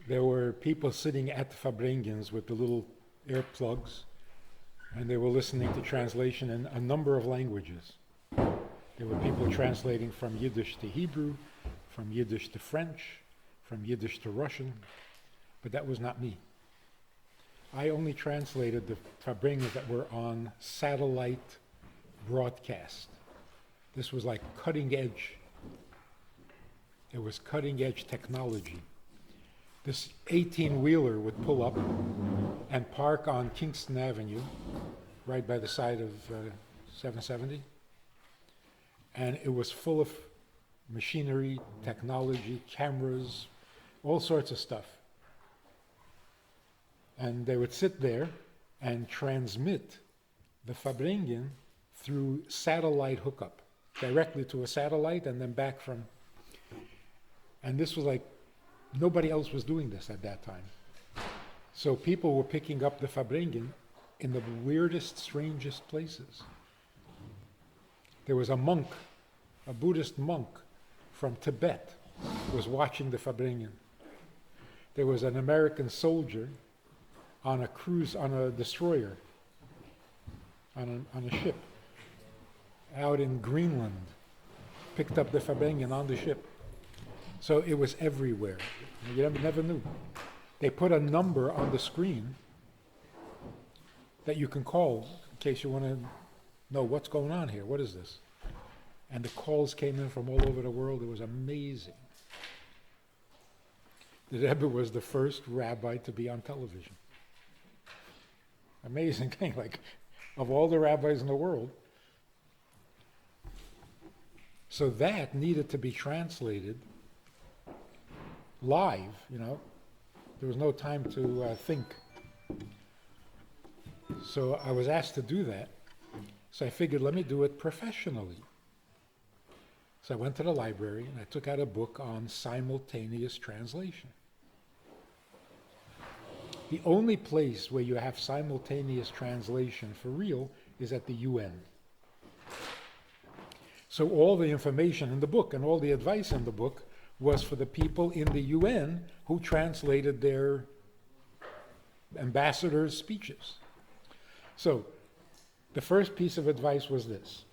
There were people sitting at the Fabrengens with the little earplugs, and they were listening to translation in a number of languages. There were people translating from Yiddish to Hebrew, from Yiddish to French, from Yiddish to Russian, but that was not me. I only translated the Fabrengens that were on satellite broadcast. This was like cutting edge. It was cutting edge technology. This 18-wheeler would pull up and park on Kingston Avenue, right by the side of 770. And it was full of machinery, technology, cameras, all sorts of stuff. And they would sit there and transmit the Fabrengen through satellite hookup, directly to a satellite and then back from. And this was like, nobody else was doing this at that time. So people were picking up the Fabrengen in the weirdest, strangest places. There was a monk, a Buddhist monk from Tibet, was watching the Fabrengen. There was an American soldier on a cruise, on a destroyer, on a ship, out in Greenland, picked up the Fabrengen on the ship. So it was everywhere. You never knew. They put a number on the screen that you can call in case you want to know what's going on here. What is this? And the calls came in from all over the world. It was amazing. The Rebbe was the first rabbi to be on television. Amazing thing, like, of all the rabbis in the world. So that needed to be translated live, you know. There was no time to think. So I was asked to do that. So I figured, let me do it professionally. So I went to the library and I took out a book on simultaneous translation. The only place where you have simultaneous translation for real is at the UN. So all the information in the book and all the advice in the book was for the people in the UN who translated their ambassadors' speeches. So the first piece of advice was this: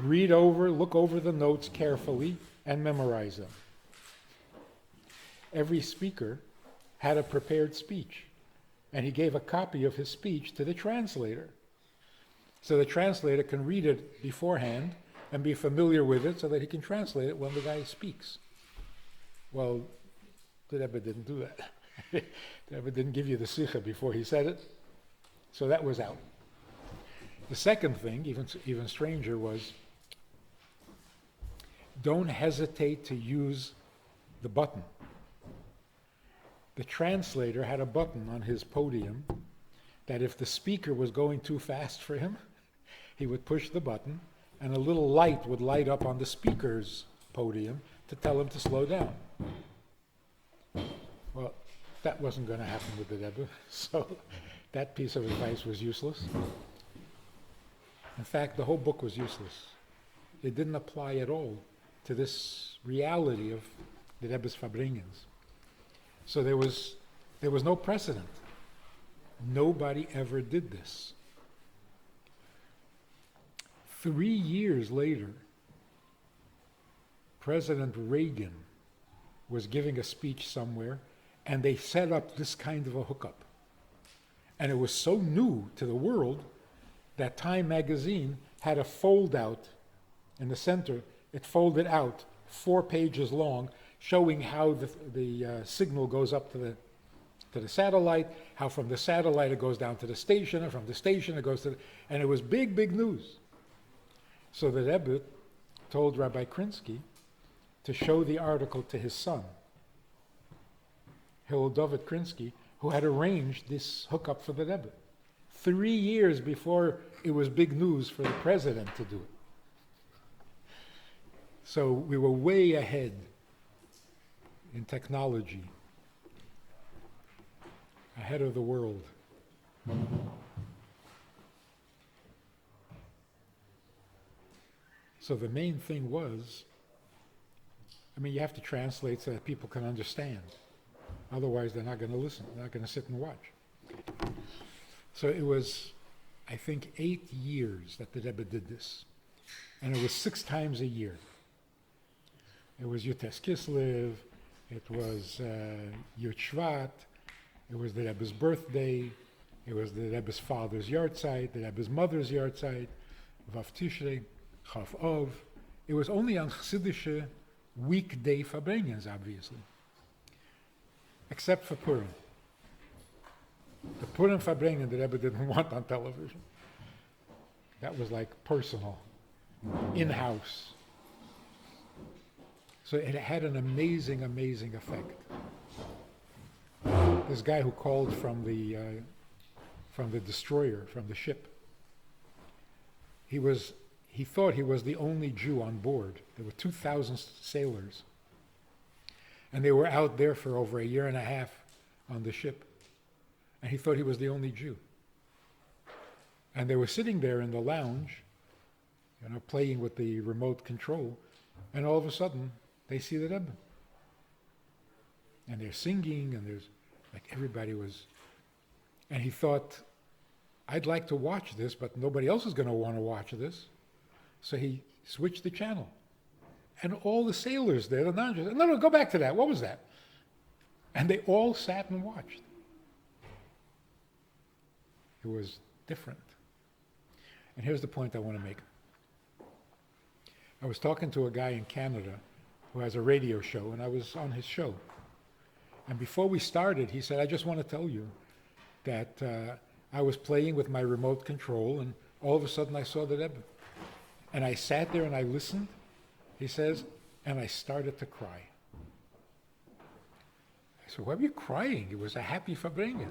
look over the notes carefully and memorize them. Every speaker had a prepared speech, and he gave a copy of his speech to the translator. So the translator can read it beforehand and be familiar with it so that he can translate it when the guy speaks. Well, the Rebbe didn't do that. The Rebbe didn't give you the sikha before he said it, so that was out. The second thing, even stranger, was don't hesitate to use the button. The translator had a button on his podium that if the speaker was going too fast for him, he would push the button and a little light would light up on the speaker's podium to tell him to slow down. Well, that wasn't going to happen with the Rebbe, so that piece of advice was useless. In fact, the whole book was useless. It didn't apply at all to this reality of the Rebbe's Fabrengens. So there was no precedent. Nobody ever did this. 3 years later, President Reagan was giving a speech somewhere, and they set up this kind of a hookup. And it was so new to the world that Time magazine had a fold-out in the center. It folded out 4 pages long, showing how the signal goes up to the satellite, how from the satellite it goes down to the station, and from the station it goes to and it was big, big news. So the Rebbe told Rabbi Krinsky to show the article to his son, Hillel David Krinsky, who had arranged this hookup for the Rebbe 3 years before it was big news for the president to do it. So we were way ahead in technology, ahead of the world. So the main thing was, you have to translate so that people can understand. Otherwise, they're not going to listen. They're not going to sit and watch. So it was, I think, 8 years that the Rebbe did this. And it was 6 times a year. It was Yutes Kislev, it was Yud Shvat, it was the Rebbe's birthday, it was the Rebbe's father's yahrzeit, the Rebbe's mother's yahrzeit, Vav Tishrei, Chav Ov. It was only on Chassidische weekday Farbrengens, obviously. Except for Purim. The Purim Farbrengen the Rebbe didn't want on television. That was like personal, in-house. So it had an amazing, amazing effect. This guy who called from the destroyer, from the ship, he thought he was the only Jew on board. There were 2,000 sailors. And they were out there for over a year and a half on the ship. And he thought he was the only Jew. And they were sitting there in the lounge, playing with the remote control, and all of a sudden, they see the Rebbe. And they're singing, and there's, like, everybody was, and he thought, I'd like to watch this, but nobody else is going to want to watch this. So he switched the channel. And all the sailors there, the non-Jews, no, go back to that. What was that? And they all sat and watched. It was different. And here's the point I want to make. I was talking to a guy in Canada who has a radio show, and I was on his show. And before we started, he said, I just want to tell you that I was playing with my remote control, and all of a sudden I saw the Rebbe. And I sat there and I listened, he says, and I started to cry. I said, why were you crying? It was a happy Farbrengen.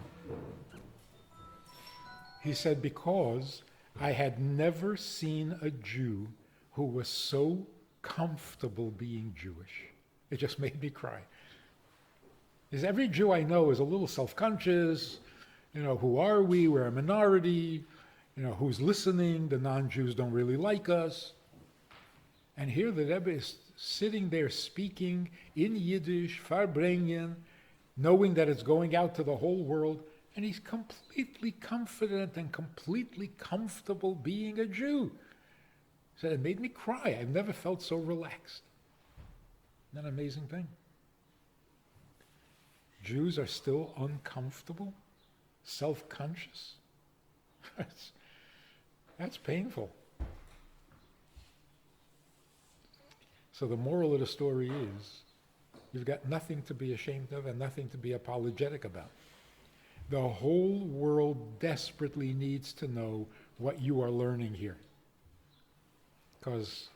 He said, because I had never seen a Jew who was so comfortable being Jewish. It just made me cry. Because every Jew I know is a little self-conscious, who are we? We're a minority, who's listening? The non-Jews don't really like us. And here the Rebbe is sitting there speaking in Yiddish, Farbrengen, knowing that it's going out to the whole world, and he's completely confident and completely comfortable being a Jew. He said, it made me cry. I've never felt so relaxed. Isn't that an amazing thing? Jews are still uncomfortable, self-conscious. That's painful. So the moral of the story is, you've got nothing to be ashamed of and nothing to be apologetic about. The whole world desperately needs to know what you are learning here. Because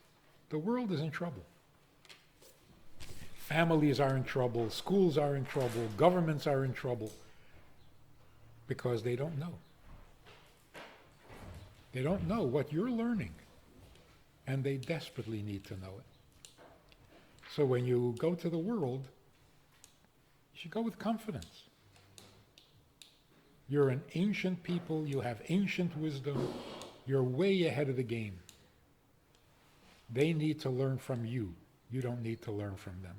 the world is in trouble. Families are in trouble, schools are in trouble, governments are in trouble, because they don't know. They don't know what you're learning, and they desperately need to know it. So when you go to the world, you should go with confidence. You're an ancient people, you have ancient wisdom, you're way ahead of the game. They need to learn from you. You don't need to learn from them.